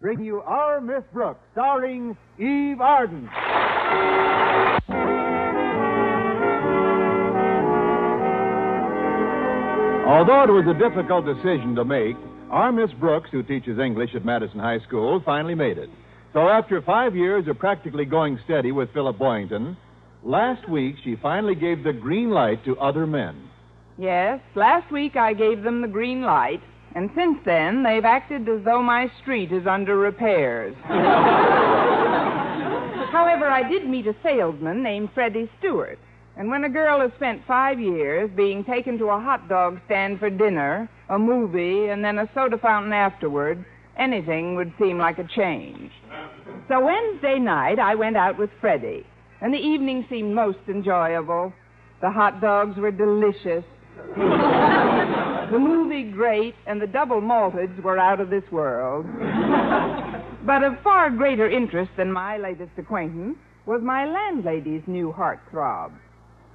bring you Our Miss Brooks, starring Eve Arden. Although it was a difficult decision to make, our Miss Brooks, who teaches English at Madison High School, finally made it. So after 5 years of practically going steady with Philip Boynton, last week she finally gave the green light to other men. Yes, last week I gave them the green light, and since then they've acted as though my street is under repairs. However, I did meet a salesman named Freddie Stewart. And when a girl has spent 5 years being taken to a hot dog stand for dinner, a movie, and then a soda fountain afterward, anything would seem like a change. So Wednesday night, I went out with Freddie, and the evening seemed most enjoyable. The hot dogs were delicious. The movie great, and the double malteds were out of this world. But of far greater interest than my latest acquaintance was my landlady's new heartthrob.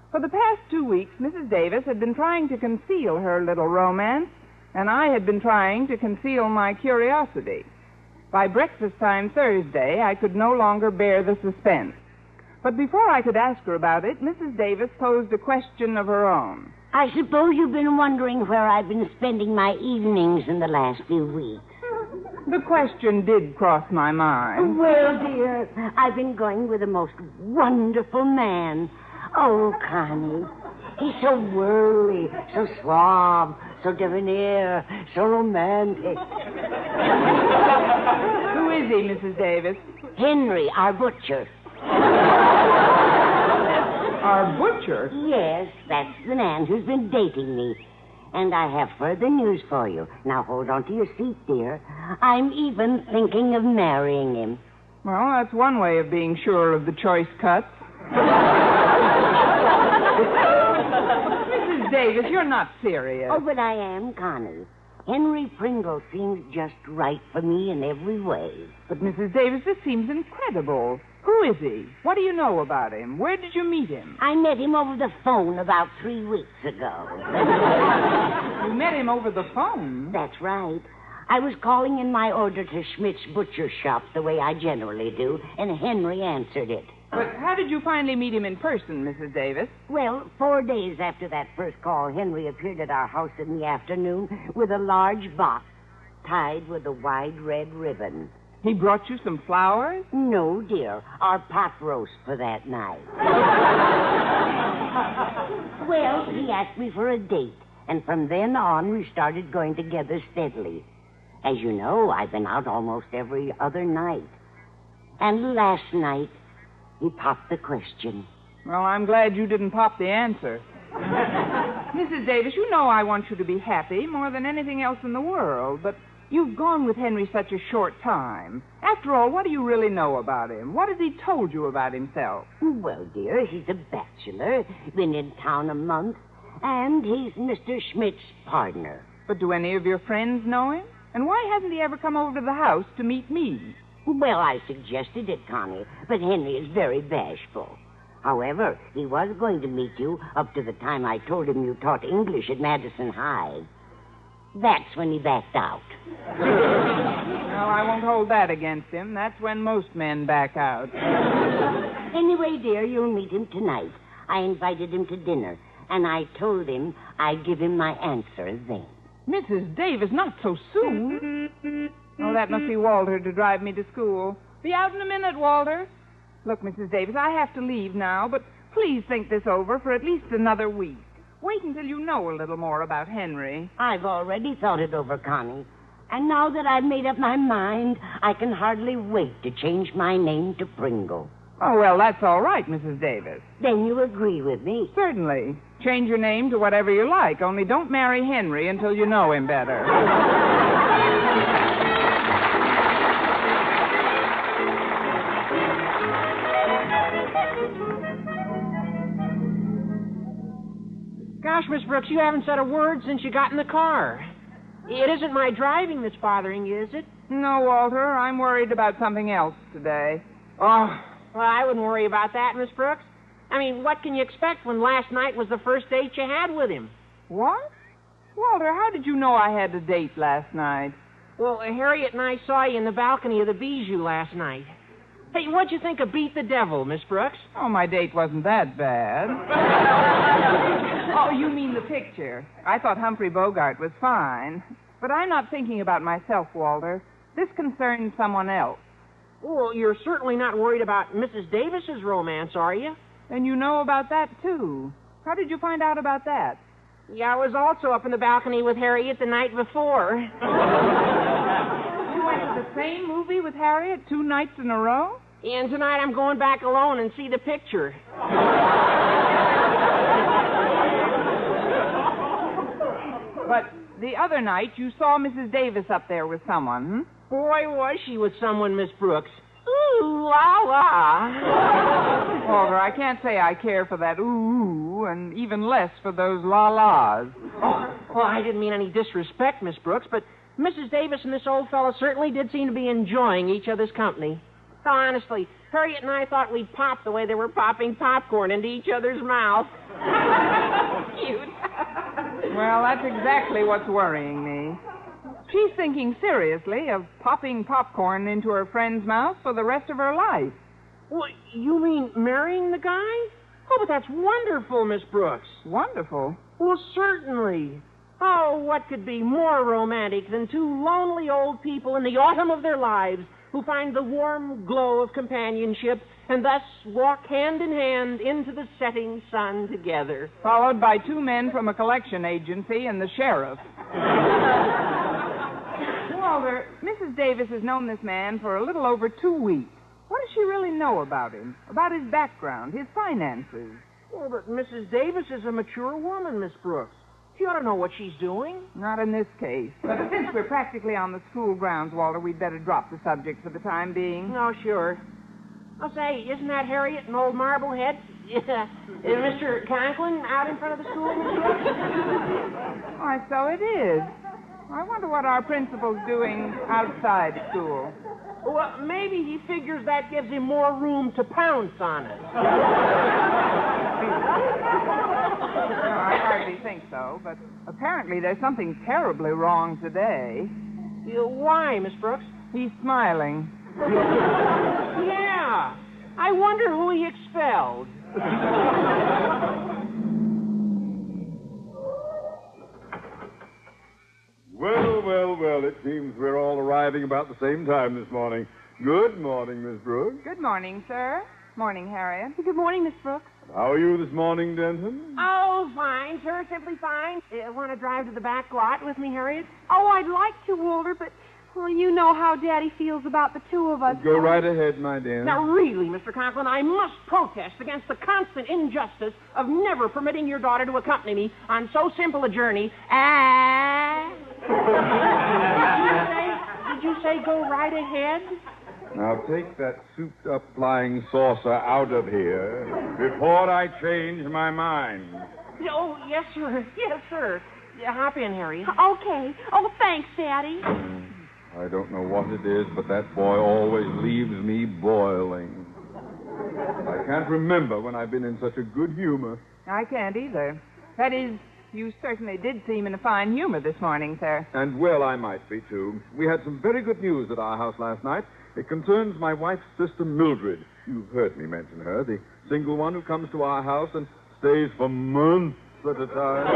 For the past 2 weeks, Mrs. Davis had been trying to conceal her little romance, and I had been trying to conceal my curiosity. By breakfast time Thursday, I could no longer bear the suspense. But before I could ask her about it, Mrs. Davis posed a question of her own. I suppose you've been wondering where I've been spending my evenings in the last few weeks. The question did cross my mind. Well, dear, I've been going with the most wonderful man. Oh, Connie, he's so whirly, so suave, so debonair, so romantic. Who is he, Mrs. Davis? Henry, our butcher. Our butcher? Yes, that's the man who's been dating me. And I have further news for you. Now, hold on to your seat, dear. I'm even thinking of marrying him. Well, that's one way of being sure of the choice cuts. Mrs. Davis, you're not serious. Oh, but I am, Connie. Henry Pringle seems just right for me in every way. But, Mrs. Davis, this seems incredible. Who is he? What do you know about him? Where did you meet him? I met him over the phone about 3 weeks ago. You met him over the phone? That's right. I was calling in my order to Schmidt's butcher shop the way I generally do, and Henry answered it. But how did you finally meet him in person, Mrs. Davis? Well, 4 days after that first call, Henry appeared at our house in the afternoon with a large box tied with a wide red ribbon. He brought you some flowers? No, dear. Our pot roast for that night. Well, he asked me for a date, and from then on, we started going together steadily. As you know, I've been out almost every other night. And last night, he popped the question. Well, I'm glad you didn't pop the answer. Mrs. Davis, you know I want you to be happy more than anything else in the world, but you've gone with Henry such a short time. After all, what do you really know about him? What has he told you about himself? Well, dear, he's a bachelor, been in town a month, and he's Mr. Schmidt's partner. But do any of your friends know him? And why hasn't he ever come over to the house to meet me? Well, I suggested it, Connie, but Henry is very bashful. However, he was going to meet you up to the time I told him you taught English at Madison High. That's when he backed out. Well, I won't hold that against him. That's when most men back out. Anyway, dear, you'll meet him tonight. I invited him to dinner, and I told him I'd give him my answer then. Mrs. Davis, not so soon. Oh, that must be Walter to drive me to school. Be out in a minute, Walter. Look, Mrs. Davis, I have to leave now, but please think this over for at least another week. Wait until you know a little more about Henry. I've already thought it over, Connie. And now that I've made up my mind, I can hardly wait to change my name to Pringle. Oh, well, that's all right, Mrs. Davis. Then you agree with me? Certainly. Change your name to whatever you like, only don't marry Henry until you know him better. Gosh, Miss Brooks, you haven't said a word since you got in the car. It isn't my driving that's bothering you, is it? No, Walter, I'm worried about something else today. Oh, well, I wouldn't worry about that, Miss Brooks. I mean, what can you expect when last night was the first date you had with him? What? Walter, how did you know I had a date last night? Well, Harriet and I saw you in the balcony of the Bijou last night. Hey, what'd you think of Beat the Devil, Miss Brooks? Oh, my date wasn't that bad. Oh, you mean the picture. I thought Humphrey Bogart was fine. But I'm not thinking about myself, Walter. This concerns someone else. Well, you're certainly not worried about Mrs. Davis's romance, are you? And you know about that, too. How did you find out about that? Yeah, I was also up in the balcony with Harriet the night before. You went to the same movie with Harriet 2 nights in a row? And tonight I'm going back alone and see the picture. But the other night you saw Mrs. Davis up there with someone, Boy, was she with someone, Miss Brooks. Ooh, la, la. Walter, I can't say I care for that ooh, and even less for those la-las. Oh, well, I didn't mean any disrespect, Miss Brooks, but Mrs. Davis and this old fellow certainly did seem to be enjoying each other's company. Oh, honestly, Harriet and I thought we'd pop the way they were popping popcorn into each other's mouth. Cute. Well, that's exactly what's worrying me. She's thinking seriously of popping popcorn into her friend's mouth for the rest of her life. What, you mean marrying the guy? Oh, but that's wonderful, Miss Brooks. Wonderful. Well, certainly. Oh, what could be more romantic than 2 lonely old people in the autumn of their lives who find the warm glow of companionship and thus walk hand in hand into the setting sun together. Followed by 2 men from a collection agency and the sheriff. Walter, Mrs. Davis has known this man for a little over 2 weeks. What does she really know about him? About his background, his finances? Well, but Mrs. Davis is a mature woman, Miss Brooks. She ought to know what she's doing. Not in this case. But since we're practically on the school grounds, Walter, we'd better drop the subject for the time being. Oh, sure. I'll say, isn't that Harriet and old Marblehead? Mr. Conklin out in front of the school, Miss Brooks? Why, so it is. I wonder what our principal's doing outside school. Well, maybe he figures that gives him more room to pounce on us. No, I hardly think so, but apparently there's something terribly wrong today. Why, Miss Brooks? He's smiling. Yeah. I wonder who he expelled. Well, it seems we're all arriving about the same time this morning. Good morning, Miss Brooks. Good morning, sir. Morning, Harriet. Good morning, Miss Brooks. How are you this morning, Denton? Oh, fine, sir. Simply fine. Want to drive to the back lot with me, Harriet? Oh, I'd like to, Walter, but, well, you know how Daddy feels about the 2 of us. Go right ahead, my dear. Now, really, Mr. Conklin, I must protest against the constant injustice of never permitting your daughter to accompany me on so simple a journey as... Did you say go right ahead? Now take that souped-up flying saucer out of here before I change my mind. Oh, yes, sir. Yes, sir. Yeah, hop in, Harriet. Okay. Oh, thanks, Daddy. I don't know what it is, but that boy always leaves me boiling. I can't remember when I've been in such a good humor. I can't either. That is, you certainly did seem in a fine humor this morning, sir. And well, I might be, too. We had some very good news at our house last night. It concerns my wife's sister, Mildred. You've heard me mention her, the single one who comes to our house and stays for months at a time.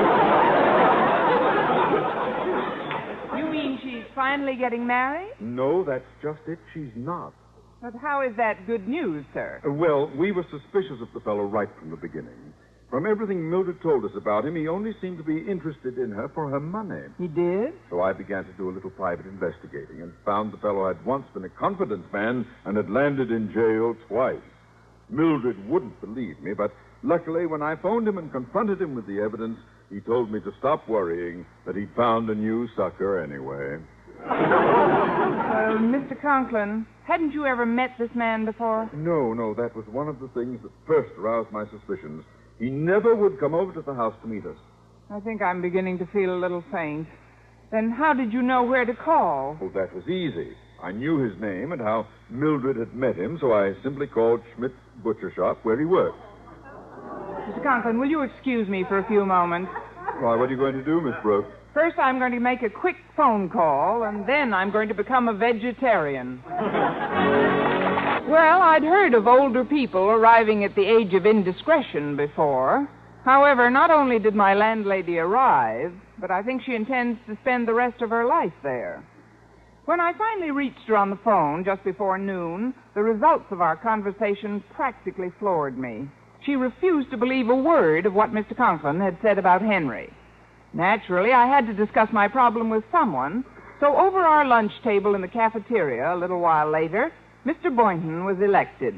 You mean she's finally getting married? No, that's just it. She's not. But how is that good news, sir? Well, we were suspicious of the fellow right from the beginning. From everything Mildred told us about him, he only seemed to be interested in her for her money. He did? So I began to do a little private investigating and found the fellow had once been a confidence man and had landed in jail twice. Mildred wouldn't believe me, but luckily when I phoned him and confronted him with the evidence, he told me to stop worrying, that he'd found a new sucker anyway. Mr. Conklin, hadn't you ever met this man before? No, that was one of the things that first aroused my suspicions. He never would come over to the house to meet us. I think I'm beginning to feel a little faint. Then how did you know where to call? Oh, that was easy. I knew his name and how Mildred had met him, so I simply called Schmidt's butcher shop where he worked. Mr. Conklin, will you excuse me for a few moments? Why, what are you going to do, Miss Brooks? First, I'm going to make a quick phone call, and then I'm going to become a vegetarian. Well, I'd heard of older people arriving at the age of indiscretion before. However, not only did my landlady arrive, but I think she intends to spend the rest of her life there. When I finally reached her on the phone just before noon, the results of our conversation practically floored me. She refused to believe a word of what Mr. Conklin had said about Henry. Naturally, I had to discuss my problem with someone, so over our lunch table in the cafeteria a little while later, Mr. Boynton was elected.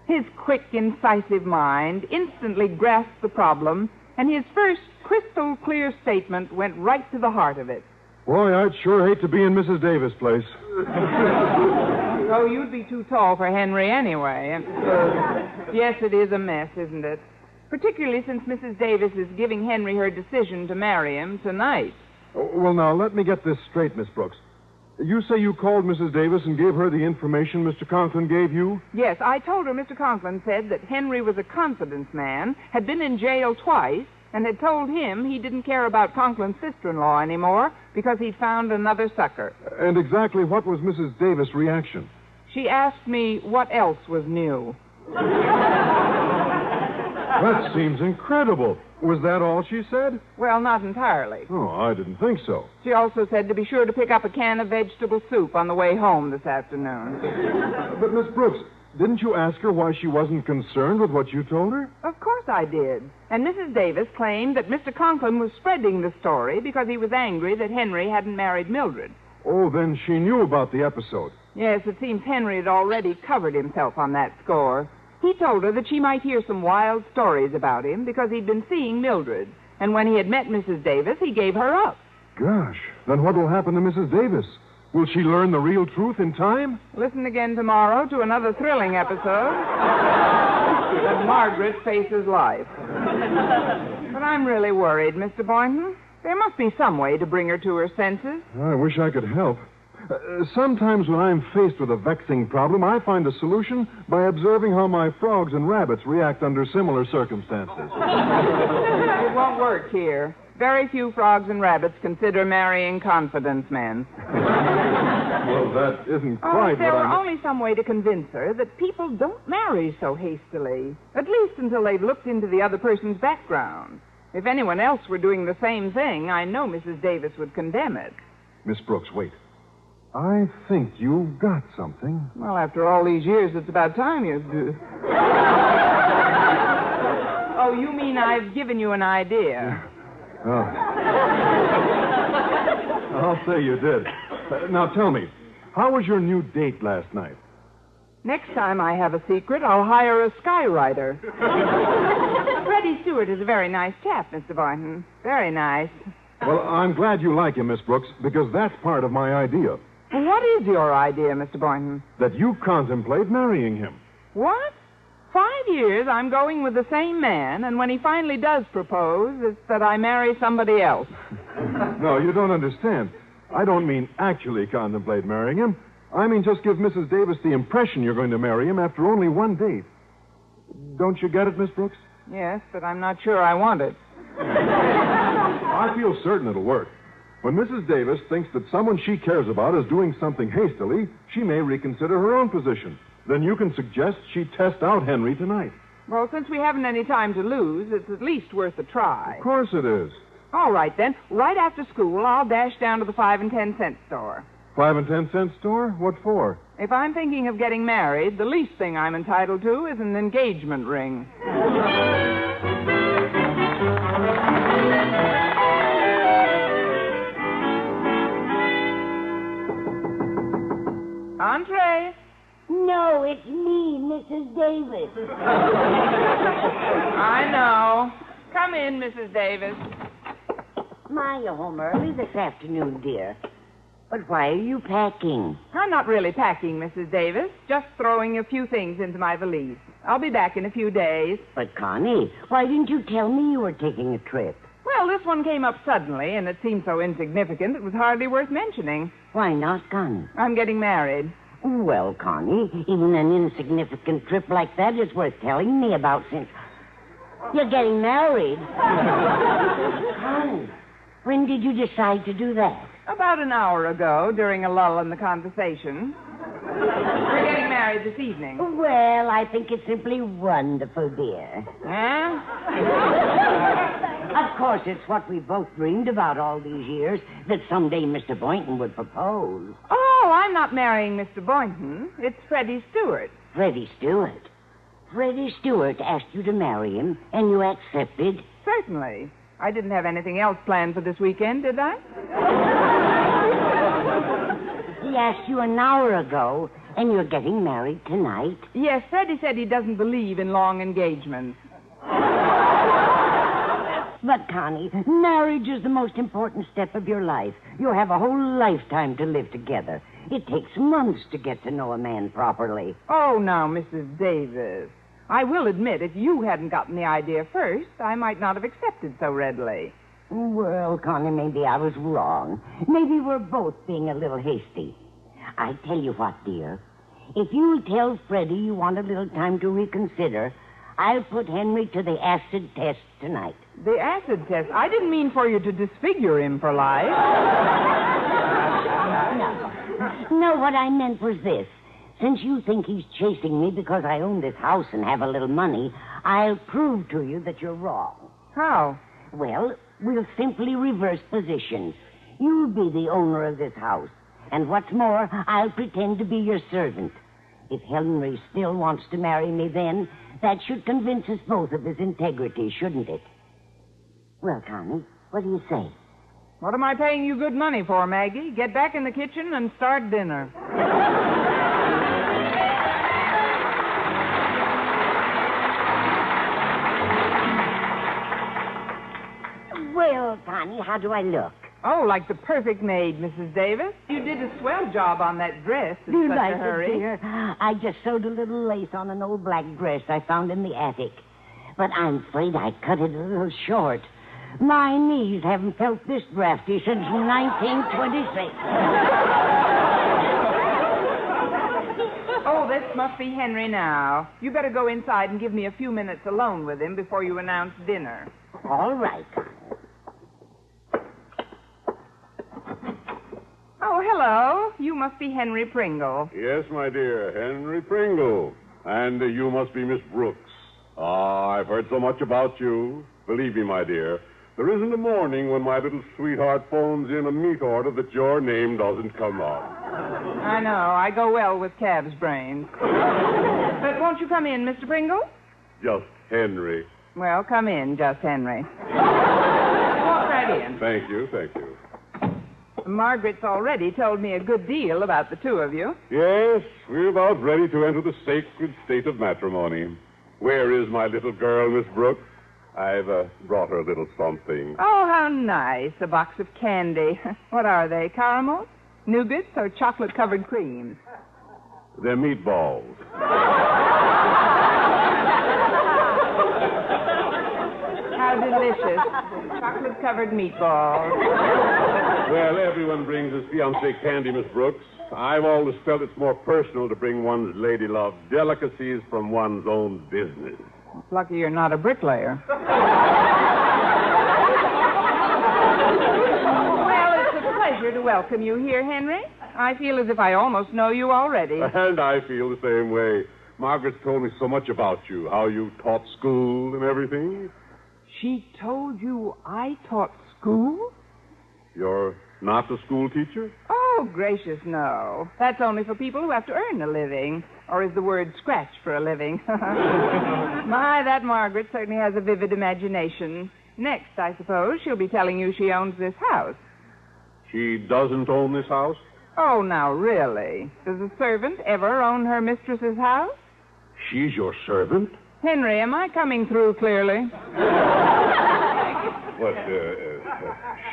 His quick, incisive mind instantly grasped the problem, and his first crystal-clear statement went right to the heart of it. Boy, I'd sure hate to be in Mrs. Davis' place. Oh, you'd be too tall for Henry anyway. Yes, it is a mess, isn't it? Particularly since Mrs. Davis is giving Henry her decision to marry him tonight. Oh, well, now, let me get this straight, Miss Brooks. You say you called Mrs. Davis and gave her the information Mr. Conklin gave you? Yes, I told her Mr. Conklin said that Henry was a confidence man, had been in jail twice, and had told him he didn't care about Conklin's sister-in-law anymore because he'd found another sucker. And exactly what was Mrs. Davis' reaction? She asked me what else was new. That seems incredible. Was that all she said? Well, not entirely. Oh, I didn't think so. She also said to be sure to pick up a can of vegetable soup on the way home this afternoon. But, Miss Brooks, didn't you ask her why she wasn't concerned with what you told her? Of course I did. And Mrs. Davis claimed that Mr. Conklin was spreading the story because he was angry that Henry hadn't married Mildred. Oh, then she knew about the episode. Yes, it seems Henry had already covered himself on that score. He told her that she might hear some wild stories about him because he'd been seeing Mildred. And when he had met Mrs. Davis, he gave her up. Gosh, then what will happen to Mrs. Davis? Will she learn the real truth in time? Listen again tomorrow to another thrilling episode of Margaret Faces Life. But I'm really worried, Mr. Boynton. There must be some way to bring her to her senses. I wish I could help. Sometimes when I'm faced with a vexing problem, I find a solution by observing how my frogs and rabbits react under similar circumstances. It won't work here. Very few frogs and rabbits consider marrying confidence men. Well, that isn't quite if there what were I'm... only some way to convince her that people don't marry so hastily, at least until they've looked into the other person's background. If anyone else were doing the same thing, I know Mrs. Davis would condemn it. Miss Brooks, wait. I think you've got something. Well, after all these years, it's about time you do. Oh, you mean I've given you an idea? Oh. I'll say you did. Now, tell me, how was your new date last night? Next time I have a secret, I'll hire a skywriter. Freddie Stewart is a very nice chap, Mr. Boynton. Very nice. Well, I'm glad you like him, Miss Brooks, because that's part of my idea. Well, what is your idea, Mr. Boynton? That you contemplate marrying him. What? 5 years I'm going with the same man, and when he finally does propose, it's that I marry somebody else. No, you don't understand. I don't mean actually contemplate marrying him. I mean just give Mrs. Davis the impression you're going to marry him after only one date. Don't you get it, Miss Brooks? Yes, but I'm not sure I want it. I feel certain it'll work. When Mrs. Davis thinks that someone she cares about is doing something hastily, she may reconsider her own position. Then you can suggest she test out Henry tonight. Well, since we haven't any time to lose, it's at least worth a try. Of course it is. All right, then. Right after school, I'll dash down to the 5 and 10 cent store. 5 and 10 cent store? What for? If I'm thinking of getting married, the least thing I'm entitled to is an engagement ring. Entree. No, it's me, Mrs. Davis. I know. Come in, Mrs. Davis. My, you're home early this afternoon, dear. But why are you packing? I'm not really packing, Mrs. Davis. Just throwing a few things into my valise. I'll be back in a few days. But, Connie, why didn't you tell me you were taking a trip? Well, this one came up suddenly, and it seemed so insignificant it was hardly worth mentioning. Why not, Connie? I'm getting married. Well, Connie, even an insignificant trip like that is worth telling me about since you're getting married. Connie, When did you decide to do that? About an hour ago, during a lull in the conversation. We're getting married this evening. Well, I think it's simply wonderful, dear. Huh? Of course, it's what we both dreamed about all these years, that someday Mr. Boynton would propose. Oh, I'm not marrying Mr. Boynton. It's Freddie Stewart. Freddie Stewart. Freddie Stewart asked you to marry him, and you accepted? Certainly. I didn't have anything else planned for this weekend, did I? He asked you an hour ago, and you're getting married tonight? Yes, Freddie said he doesn't believe in long engagements. But, Connie, marriage is the most important step of your life. You have a whole lifetime to live together. It takes months to get to know a man properly. Oh, now, Mrs. Davis. I will admit, if you hadn't gotten the idea first, I might not have accepted so readily. Well, Connie, maybe I was wrong. Maybe we're both being a little hasty. I tell you what, dear. If you'll tell Freddie you want a little time to reconsider, I'll put Henry to the acid test tonight. The acid test? I didn't mean for you to disfigure him for life. No, what I meant was this. Since you think he's chasing me because I own this house and have a little money, I'll prove to you that you're wrong. How? Well, we'll simply reverse positions. You'll be the owner of this house. And what's more, I'll pretend to be your servant. If Henry still wants to marry me then, that should convince us both of his integrity, shouldn't it? Well, Connie, what do you say? What am I paying you good money for, Maggie? Get back in the kitchen and start dinner. Well, Connie, how do I look? Oh, like the perfect maid, Mrs. Davis. You did a swell job on that dress in Do you such like a hurry. it, dear? I just sewed a little lace on an old black dress I found in the attic. But I'm afraid I cut it a little short. My knees haven't felt this drafty since 1926. Oh, this must be Henry now. You better go inside and give me a few minutes alone with him before you announce dinner. All right. Oh, hello. You must be Henry Pringle. Yes, my dear, Henry Pringle. And you must be Miss Brooks. Ah, I've heard so much about you. Believe me, my dear, there isn't a morning when my little sweetheart phones in a meat order that your name doesn't come up. I know. I go well with calves' brains. But won't you come in, Mr. Pringle? Just Henry. Well, come in, just Henry. Walk right in. Thank you, thank you. Margaret's already told me a good deal about the two of you. Yes, we're about ready to enter the sacred state of matrimony. Where is my little girl, Miss Brooks? I've brought her a little something. Oh, how nice. A box of candy. What are they, caramels, nougats, or chocolate-covered creams? They're meatballs. How delicious. Chocolate-covered meatballs. Well, everyone brings his fiancée candy, Miss Brooks. I've always felt it's more personal to bring one's lady-love delicacies from one's own business. It's lucky you're not a bricklayer. Well, it's a pleasure to welcome you here, Henry. I feel as if I almost know you already. And I feel the same way. Margaret's told me so much about you, how you taught school and everything. She told you I taught school? You're not a school teacher? Oh, gracious, no. That's only for people who have to earn a living. Or is the word scratch for a living? My, that Margaret certainly has a vivid imagination. Next, I suppose, she'll be telling you she owns this house. She doesn't own this house? Oh, now, really? Does a servant ever own her mistress's house? She's your servant? Henry, am I coming through clearly? But,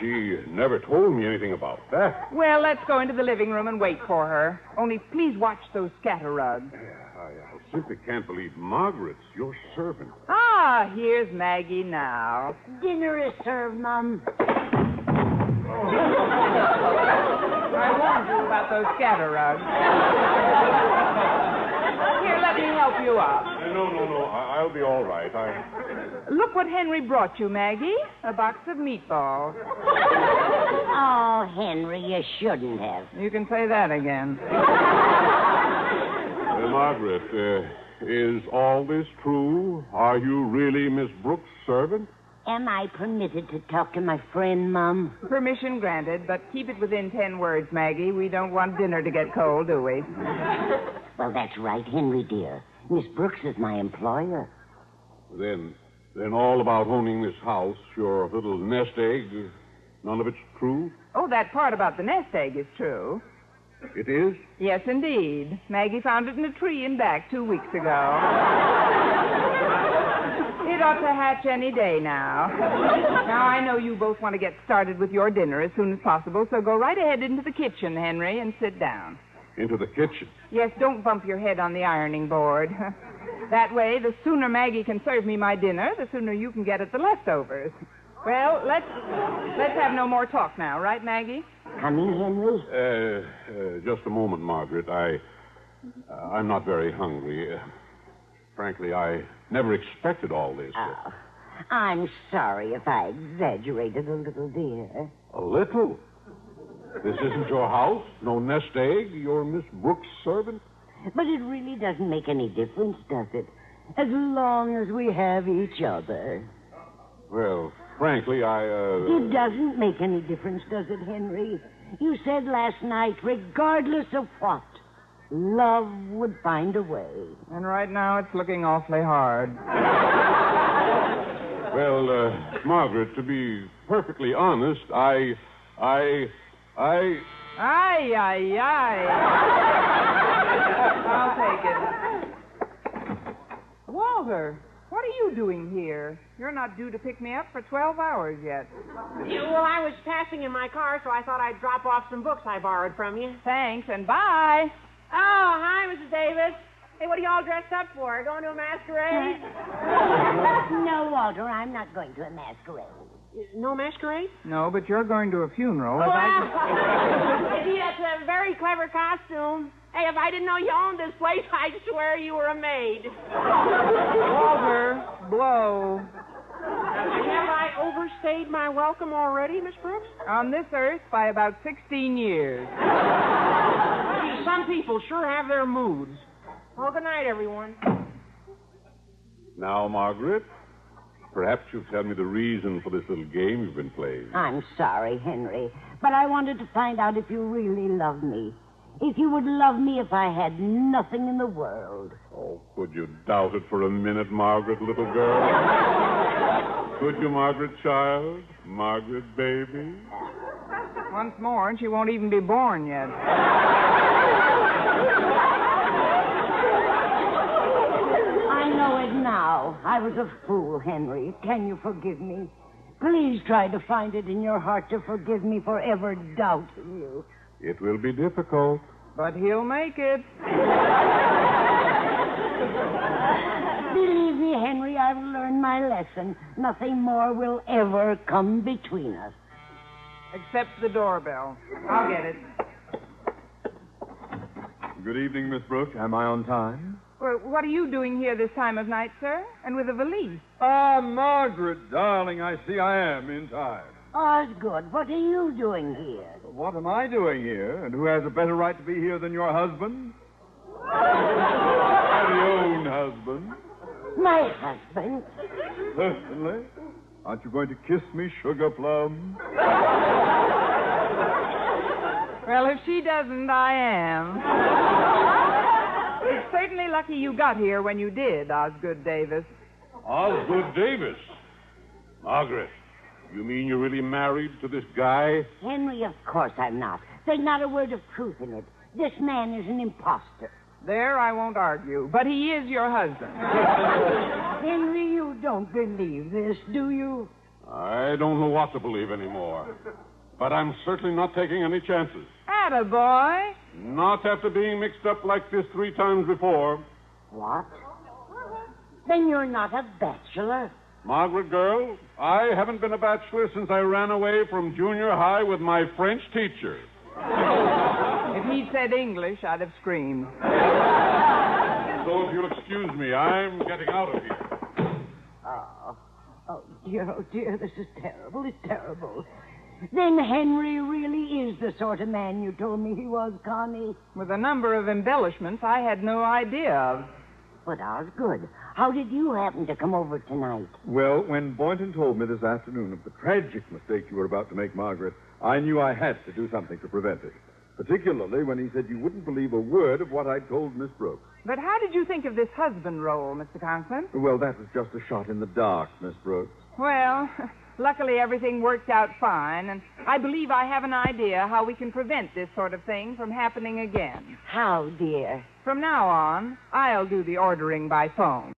she never told me anything about that. Well, let's go into the living room and wait for her. Only please watch those scatter rugs. I simply can't believe Margaret's your servant. Ah, here's Maggie now. Dinner is served, Mum. I warned you about those scatter rugs. Here, let me help you up. No. I'll be all right. Look what Henry brought you, Maggie. A box of meatballs. Oh, Henry, you shouldn't have. You can say that again. Margaret, is all this true? Are you really Miss Brooks' servant? Am I permitted to talk to my friend, Mum? Permission granted, but keep it within 10 words, Maggie. We don't want dinner to get cold, do we? Well, that's right, Henry, dear. Miss Brooks is my employer. Then all about owning this house, your little nest egg, none of it's true? Oh, that part about the nest egg is true. It is? Yes, indeed. Maggie found it in a tree in back 2 weeks ago. It ought to hatch any day now. Now, I know you both want to get started with your dinner as soon as possible, so go right ahead into the kitchen, Henry, and sit down. Into the kitchen? Yes, don't bump your head on the ironing board. That way, the sooner Maggie can serve me my dinner, the sooner you can get at the leftovers. Well, let's have no more talk now, right, Maggie? Coming, Henry? Just a moment, Margaret. I'm not very hungry. Frankly, I never expected all this. Oh, I'm sorry if I exaggerated a little, dear. A little? This isn't your house? No nest egg? You're Miss Brooks' servant? But it really doesn't make any difference, does it? As long as we have each other. Well, frankly, It doesn't make any difference, does it, Henry? You said last night, regardless of what, love would find a way. And right now, it's looking awfully hard. Well, Margaret, to be perfectly honest, Aye. I'll take it. Walter, what are you doing here? You're not due to pick me up for 12 hours yet. Well, I was passing in my car, so I thought I'd drop off some books I borrowed from you. Thanks, and bye. Oh, hi, Mrs. Davis. Hey, what are you all dressed up for? Going to a masquerade? No, Walter, I'm not going to a masquerade. No masquerade? No, but you're going to a funeral. Gee, that's a very clever costume. Hey, if I didn't know you owned this place, I'd swear you were a maid. Walter, blow. Have I overstayed my welcome already, Miss Brooks? On this earth by about 16 years. Gee, some people sure have their moods. Well, good night, everyone. Now, Margaret, perhaps you'll tell me the reason for this little game you've been playing. I'm sorry, Henry, but I wanted to find out if you really love me. If you would love me if I had nothing in the world. Oh, could you doubt it for a minute, Margaret, little girl? Could you, Margaret, child? Margaret, baby? Once more, and she won't even be born yet. I know it now. I was a fool, Henry. Can you forgive me? Please try to find it in your heart to forgive me for ever doubting you. It will be difficult. But he'll make it. Believe me, Henry, I've learned my lesson. Nothing more will ever come between us. Except the doorbell. I'll get it. Good evening, Miss Brooks. Am I on time? Well, what are you doing here this time of night, sir? And with a valise? Ah, Margaret, darling, I see I am in time. Osgood, what are you doing here? What am I doing here? And who has a better right to be here than your husband? Very own husband. My husband? Certainly. Aren't you going to kiss me, sugar plum? Well, if she doesn't, I am. It's certainly lucky you got here when you did, Osgood Davis. Osgood Davis? Margaret, you mean you're really married to this guy? Henry, of course I'm not. There's not a word of truth in it. This man is an imposter. There, I won't argue. But he is your husband. Henry, you don't believe this, do you? I don't know what to believe anymore. But I'm certainly not taking any chances. Attaboy. Not after being mixed up like this 3 times before. What? Then you're not a bachelor. Margaret, girl, I haven't been a bachelor since I ran away from junior high with my French teacher. If he'd said English, I'd have screamed. So if you you'll excuse me. I'm getting out of here. Oh, dear, this is terrible. It's terrible. Then Henry really is the sort of man you told me he was, Connie. With a number of embellishments I had no idea of. But Osgood, how did you happen to come over tonight? Well, when Boynton told me this afternoon of the tragic mistake you were about to make, Margaret, I knew I had to do something to prevent it. Particularly when he said you wouldn't believe a word of what I told Miss Brooks. But how did you think of this husband role, Mr. Conklin? Well, that was just a shot in the dark, Miss Brooks. Well, luckily everything worked out fine, and I believe I have an idea how we can prevent this sort of thing from happening again. How, dear? From now on, I'll do the ordering by phone.